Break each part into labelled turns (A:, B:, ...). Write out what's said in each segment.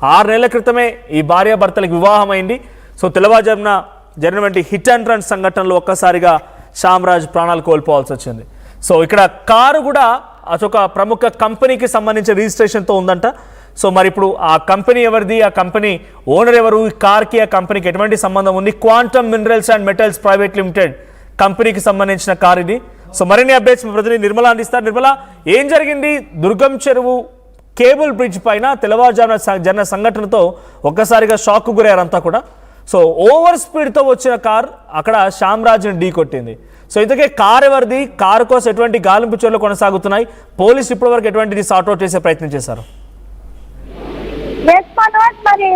A: 6 నెలల క్రితమే ఈ భార్యాభర్తలకు వివాహం అయింది. సో తెల్లవారుజామున జరిగినటువంటి హిట్ అండ్ రన్ సంఘటనలో ఒక్కసారిగా శ్యామరాజ్ ప్రాణాలు కోల్పోవాల్సి వచ్చింది. సో ఇక్కడ కారు కూడా అదొక ప్రముఖ కంపెనీకి సంబంధించిన రిజిస్ట్రేషన్తో ఉందంట. సో మరి ఇప్పుడు ఆ కంపెనీ ఎవరిది, ఆ కంపెనీ ఓనర్ ఎవరు, ఈ కార్కి ఆ కంపెనీకి ఎటువంటి సంబంధం ఉంది? Quantum minerals and metals private limited కంపెనీకి సంబంధించిన కార్ ఇది. సో మరిన్ని అప్డేట్స్ మీ ప్రతినిధి నిర్మల అందిస్తారు. నిర్మల, ఏం జరిగింది? దుర్గం చెరువు కేబుల్ బ్రిడ్జ్ పైన తెల్లవారుజామున జరిగిన సంఘటనతో ఒక్కసారిగా షాక్ గురయ్యారంతా కూడా. సో ఓవర్ స్పీడ్తో వచ్చిన కార్ అక్కడ శ్యామరాజ్ని ఢీ కొట్టింది. సో ఇంతకే కార్ ఎవరిది? కారు కోసం ఎటువంటి గాలింపు చర్యలు కొనసాగుతున్నాయి? పోలీసు ఇప్పటివరకు ఎటువంటిది సార్ట్అవుట్ చేసే ప్రయత్నం చేశారు?
B: మరి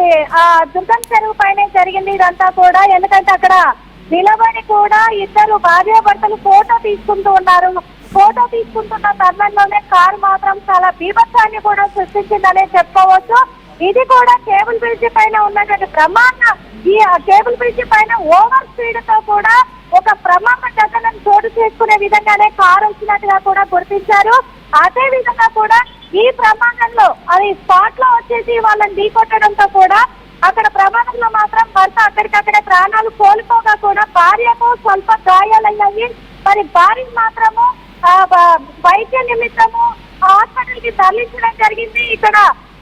B: దుర్గం చెరువు పైన జరిగింది ఇదంతా కూడా. ఎందుకంటే అక్కడ నిలబడి కూడా ఇద్దరు భార్యాభర్తలు ఫోటో తీసుకుంటూ ఉన్నారు. ఫోటో తీసుకుంటున్న తరుణంలోనే కారు మాత్రం చాలా బీభత్సాన్ని కూడా సృష్టించిందనే చెప్పుకోవచ్చు. ఇది కూడా కేబుల్ బ్రిడ్జి పైన ఉన్నటువంటి ప్రమాద, ఈ కేబుల్ బ్రిడ్జి పైన ఓవర్ స్పీడ్ తో కూడా ఒక ప్రమాద ఘటనను చోటు చేసుకునే విధంగానే కారు వచ్చినట్టుగా కూడా గుర్తించారు. అదే విధంగా కూడా ఈ ప్రమాదంలో అది స్పాట్ లో వచ్చేసి వాళ్ళని ఢీకొట్టడంతో కూడా అక్కడ ప్రమాదంలో మాత్రం భర్త అక్కడికక్కడే ప్రాణాలు కోల్పోగా కూడా భార్యకు స్వల్ప గాయాలయ్యాయి. మరి భార్య మాత్రము వైద్య నిమిత్తము హాస్పిటల్ కి తరలించడం జరిగింది. ఇక్కడ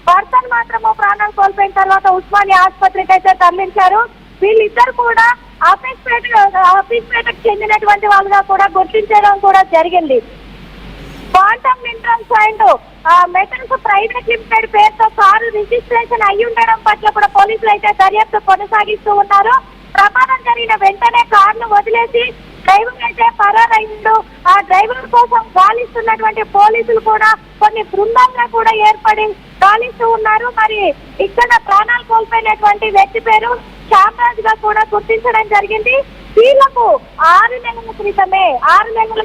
B: భర్తను మాత్రము ప్రాణాలు కోల్పోయిన తర్వాత ఉస్మానియా ఆసుపత్రికి అయితే తరలించారు. వీళ్ళిద్దరు కూడా ఆఫీస్పేటకు చెందినటువంటి వాళ్ళుగా కూడా గుర్తించడం కూడా జరిగింది. Quantum minerals and metals private limited పేరుతో కారు రిజిస్ట్రేషన్ అయ్యి ఉండడం పట్ల కూడా పోలీసులు అయితే దర్యాప్తు కొనసాగిస్తూ ఉన్నారు. ప్రమాదం జరిగిన వెంటనే కారును వదిలేసి డ్రైవర్ అయితే పరారైండు. ఆ డ్రైవర్ కోసం గాలిస్తున్నటువంటి పోలీసులు కూడా కొన్ని బృందాలుగా కూడా ఏర్పడి గాలిస్తూ ఉన్నారు. మరి ఇక్కడ ప్రాణాలు కోల్పోయినటువంటి వ్యక్తి పేరు శ్యామరాజ్ గా కూడా గుర్తించడం జరిగింది. వీళ్లకు 6 నెలల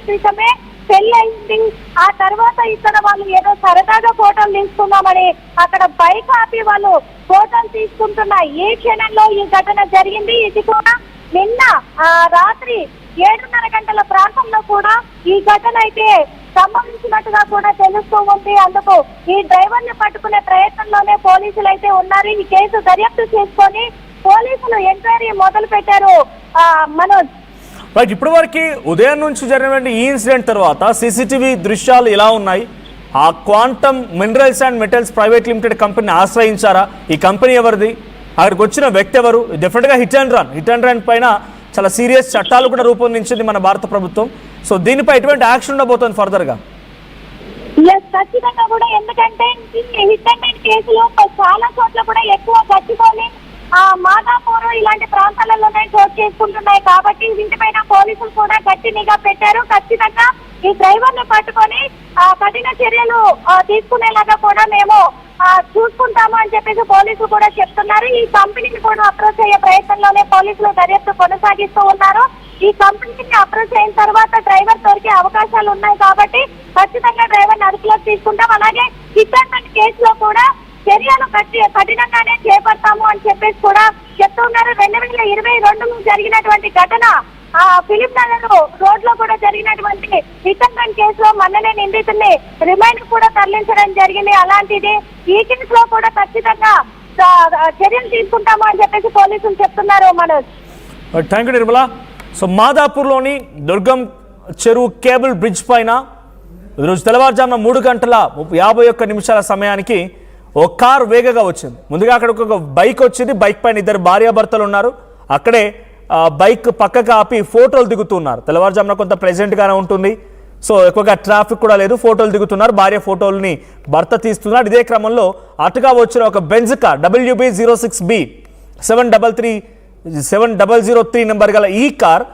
B: క్రితమే పెళ్లి అయింది. ఆ తర్వాత ఇక్కడ వాళ్ళు ఏదో సరదాగా ఫోటోలు తీసుకుందామని అక్కడ బైక్ ఆపి వాళ్ళు ఫోటోలు తీసుకుంటున్న ఈ క్షణంలో ఈ ఘటన జరిగింది. ఇది కూడా నిన్న రాత్రి 7:30 గంటల ప్రాంతంలో కూడా ఈ ఘటన అయితే సంభవించినట్టుగా కూడా తెలుస్తూ ఉంది. అందుకు ఈ డ్రైవర్ ని పట్టుకునే ప్రయత్నంలోనే పోలీసులు అయితే ఉన్నారు. ఈ కేసు దర్యాప్తు చేసుకొని పోలీసులు ఎంక్వైరీ మొదలు పెట్టారు. మనోజ్,
A: రైట్, ఇప్పటి వరకు ఉదయం నుంచి జరిగినటువంటి ఈ ఇన్సిడెంట్ తర్వాత సీసీటీవీ దృశ్యాలు ఎలా ఉన్నాయి? ఆ quantum minerals and metals private limited కంపెనీని ఆశ్రయించారా? ఈ కంపెనీ ఎవరిది? అక్కడికి వచ్చిన వ్యక్తి ఎవరు? డెఫినెట్గా హిట్ అండ్ రన్ పైన చాలా సీరియస్ చట్టాలు కూడా రూపొందించింది మన భారత ప్రభుత్వం. సో దీనిపై ఎటువంటి యాక్షన్ ఉండబోతోంది ఫర్దర్ గా?
B: ఖచ్చితంగా కూడా, ఎందుకంటే హిట్ అండ్ రన్ కేసులు చాలా చోట్ల కూడా ఎక్కువ గచ్చిపోయి మాదాపూర్ ఇలాంటి ప్రాంతాలలోనే చోటు చేసుకుంటున్నాయి. కాబట్టి వీటిపైన పోలీసులు కూడా గట్టి నిఘా పెట్టారు. ఖచ్చితంగా ఈ డ్రైవర్ ని పట్టుకొని కఠిన చర్యలు తీసుకునేలాగా కూడా మేము చూసుకుంటాము అని చెప్పేసి పోలీసులు కూడా చెప్తున్నారు. ఈ కంపెనీని కూడా అప్రోచ్ అయ్యే ప్రయత్నంలోనే పోలీసులు దర్యాప్తు కొనసాగిస్తూ ఉన్నారు. ఈ కంపెనీని అప్రోచ్ అయిన తర్వాత డ్రైవర్ దొరికే అవకాశాలు ఉన్నాయి. కాబట్టి ఖచ్చితంగా డ్రైవర్ ని అదుపులోకి తీసుకుంటాం. అలాగే హిట్ అండ్ రన్ కేసులో కూడా చర్యలు కఠినంగానే చేపడతాము అని చెప్పేసి కూడా చెప్తున్నారు. 2022లో జరిగినటువంటి ఘటన ఫిలిం నగర్ రోడ్ లో కూడా జరిగినటువంటి హిట్ అండ్ రన్ కేసులో మొన్ననే నిందితుల్ని రిమైండ్ కూడా తరలించడం జరిగింది. అలాంటిది ఈ కేసులో కూడా ఖచ్చితంగా చర్యలు తీసుకుంటాము అని చెప్పేసి పోలీసులు చెప్తున్నారు. Manoj,
A: thank you Nirmala. So మాదాపూర్లోని దుర్గం చెరువు కేబుల్ బ్రిడ్జ్ పైన ఈరోజు తెల్లవారుజామున 3:51 సమయానికి ఓ కారు వేగంగా వచ్చింది. ముందుగా అక్కడ ఒక బైక్ వచ్చింది. బైక్ పైన ఇద్దరు భార్యాభర్తలు ఉన్నారు. అక్కడే బైక్ పక్కకు ఆపి ఫోటోలు దిగుతున్నారు. తెల్లవారుజామున కొంత ప్లెజెంట్గానే ఉంటుంది. సో ఎక్కువగా ట్రాఫిక్ కూడా లేదు. ఫోటోలు దిగుతున్నారు. భార్య ఫోటోల్ని భర్త తీస్తున్నాడు. ఇదే క్రమంలో అటుగా వచ్చిన ఒక బెంజ్ కార్ WB06B 7003 నెంబర్ గల ఈ కార్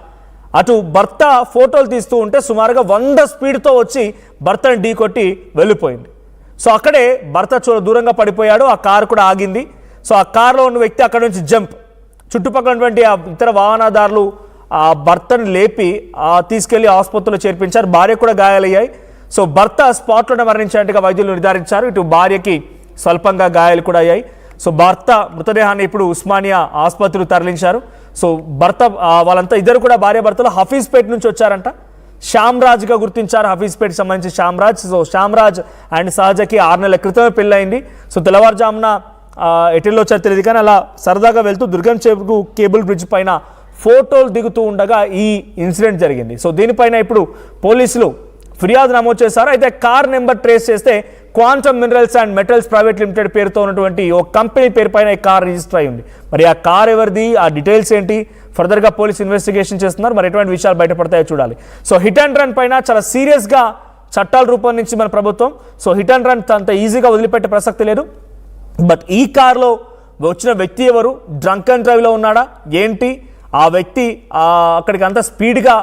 A: అటు భర్త ఫోటోలు తీస్తూ ఉంటే సుమారుగా 100 స్పీడ్తో వచ్చి భర్తను ఢీ కొట్టి వెళ్ళిపోయింది. సో అక్కడే భర్త దూరంగా పడిపోయాడు. ఆ కారు కూడా ఆగింది. సో ఆ కారులో ఉన్న వ్యక్తి అక్కడ నుంచి జంప్, చుట్టుపక్కల ఉన్నటువంటి ఆ ఇతర వాహనదారులు ఆ భర్తను లేపి తీసుకెళ్లి ఆసుపత్రిలో చేర్పించారు. భార్య కూడా గాయాలయ్యాయి. సో భర్త స్పాట్లోనే మరణించినట్టుగా వైద్యులు నిర్ధారించారు. ఇటు భార్యకి స్వల్పంగా గాయాలు కూడా అయ్యాయి. సో భర్త మృతదేహాన్ని ఇప్పుడు ఉస్మానియా ఆసుపత్రికి తరలించారు. సో భర్త వాళ్ళంతా ఇద్దరు కూడా భార్యాభర్తలు హఫీజ్పేట నుంచి వచ్చారంట. శ్యామరాజ్గా గుర్తించారు. హఫీజ్పేటకి సంబంధించి శ్యామరాజ్. సో శ్యామరాజ్ అండ్ సహజకి 6 నెలల క్రితమే పెళ్ళయింది. సో తెల్లవారుజామున ఎటెల్లో వచ్చారో తెలియదు కానీ అలా సరదాగా వెళ్తూ దుర్గం చెరువు కేబుల్ బ్రిడ్జ్ పైన ఫోటోలు దిగుతూ ఉండగా ఈ ఇన్సిడెంట్ జరిగింది. సో దీనిపైన ఇప్పుడు పోలీసులు ఫిర్యాదు నమోదు చేశారు. అయితే కార్ నెంబర్ ట్రేస్ చేస్తే quantum minerals and metals private limited పేరుతో ఉన్నటువంటి ఓ కంపెనీ పేరు పైన ఈ కార్ రిజిస్టర్ అయి ఉంది. మరి ఆ కార్ ఎవరిది, ఆ డీటెయిల్స్ ఏంటి, ఫర్దర్గా పోలీసు ఇన్వెస్టిగేషన్ చేస్తున్నారు. మరి ఎటువంటి విషయాలు బయటపడతాయో చూడాలి. సో హిట్ అండ్ రన్ పైన చాలా సీరియస్గా చట్టాలు రూపొందించి మన ప్రభుత్వం. సో హిట్ అండ్ రన్ అంత ఈజీగా వదిలిపెట్టే ప్రసక్తి లేదు. బట్ ఈ కార్లో వచ్చిన వ్యక్తి ఎవరు, డ్రంక్ అండ్ డ్రైవ్లో ఉన్నాడా ఏంటి, ఆ వ్యక్తి అక్కడికి అంత స్పీడ్గా,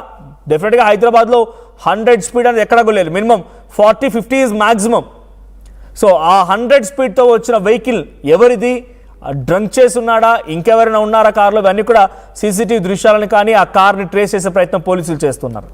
A: డెఫినెట్గా హైదరాబాద్లో 100 స్పీడ్ అనేది ఎక్కడ లేదు, మినిమం 40-50 ఈజ్ మ్యాక్సిమం. సో ఆ 100 స్పీడ్తో వచ్చిన వెహికల్ ఎవరిది, డ్రంక్ చేసి ఉన్నాడా, ఇంకెవరైనా ఉన్నారా కార్లో, ఇవన్నీ కూడా సీసీటీవీ దృశ్యాలను కానీ ఆ కార్ని ట్రేస్ చేసే ప్రయత్నం పోలీసులు చేస్తున్నారు.